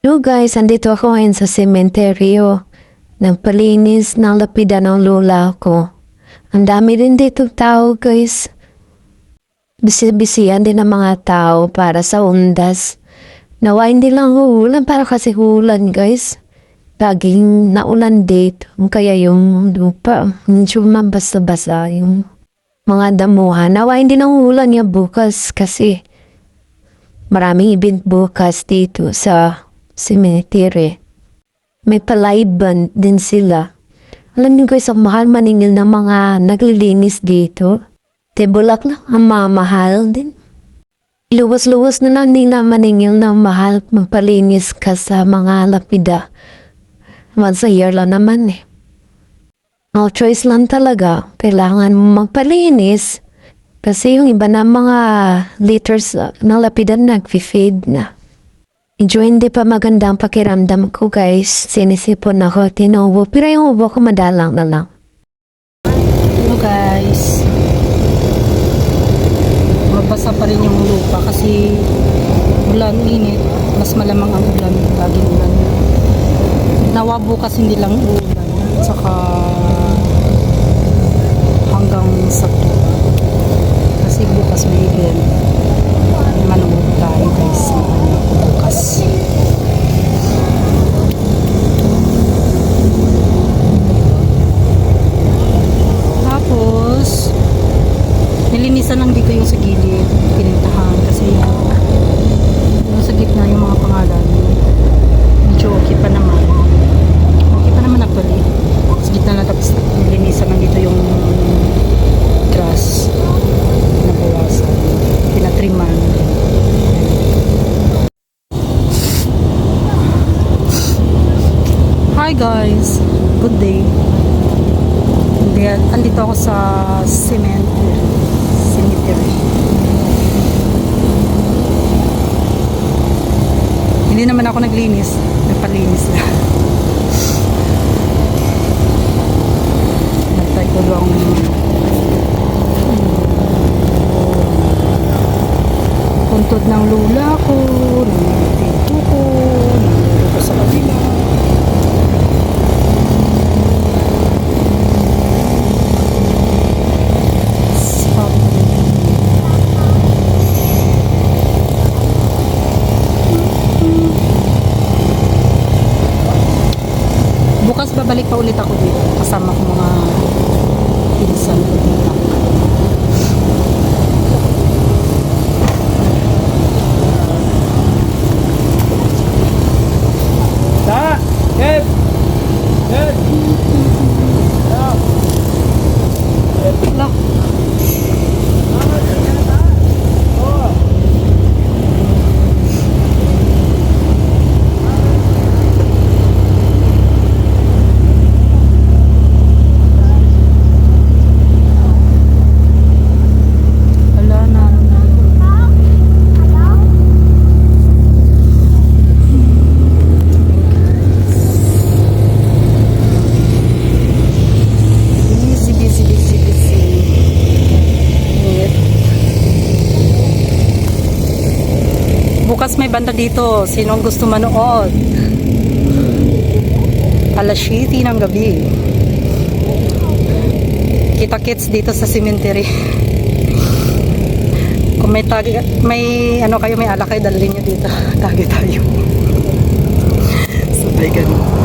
Hello guys, andito ako ngayon sa sementeryo. Nagpalinis ng lapidan ng lola ko. Ang dami din dito tao guys. Bisi-bisihan din ang mga tao para sa undas. Nawa hindi lang uulan para kasi ulan guys. Laging naulan dito. Kaya yung lupa, medyo mabasa-basa yung mga damuhan. Nawa hindi nang uulan yung bukas kasi maraming event bukas dito sa cemetery. May palaiban din sila. Alam niyo guys, ang mahal maningil ng mga naglilinis dito. Tebulak lang, ang mamahal din. Luwas-luwas na lang nila maningil ng mahal magpalinis ka sa mga lapida. Once a year lang naman eh. No choice lang talaga. Kailangan mo magpalinis. Kasi yung iba na mga liters ng lapidan nag-fade na. Medyo hindi pa maganda ang pakiramdam ko guys. Sinisipon ako, tinubo. Pero yung ubo ko madalang na lang. Hello guys. Mabasa pa rin yung lupa kasi ulan, init. Mas malamang ang ulan. Laging ulan. Nawa bukas hindi lang ulan. Saka hanggang Sabto. Kasi bukas may event. Manood tayo guys. Samahan ako bukas. Tapos nilinisan lang dito yung sa gilid. Pinintahan kasi yung sa gitna yung mga pangalan. Medyo okay pa naman. Okay pa naman actually. Sa gitna lang tapos nilinisan lang dito yung grass. Nabawasan. Pinatriman. Hi guys! Good day. Andito ako sa cemetery. Hindi naman ako naglinis. Nagpalinis na. Nagtay ko lang puntod ng lula ko, ng tito ko, nandito ko sa kabila. Bukas babalik pa ulit ako dito kasama ko mga pinsan ko dito. Bukas may banda dito. Sinong gusto manood? Alas 7 ng gabi. Kita-kits dito sa cemetery. Kung may ano kayo, may alak kayo, dalhin nyo dito. Tagi tayo. Sabay ganun.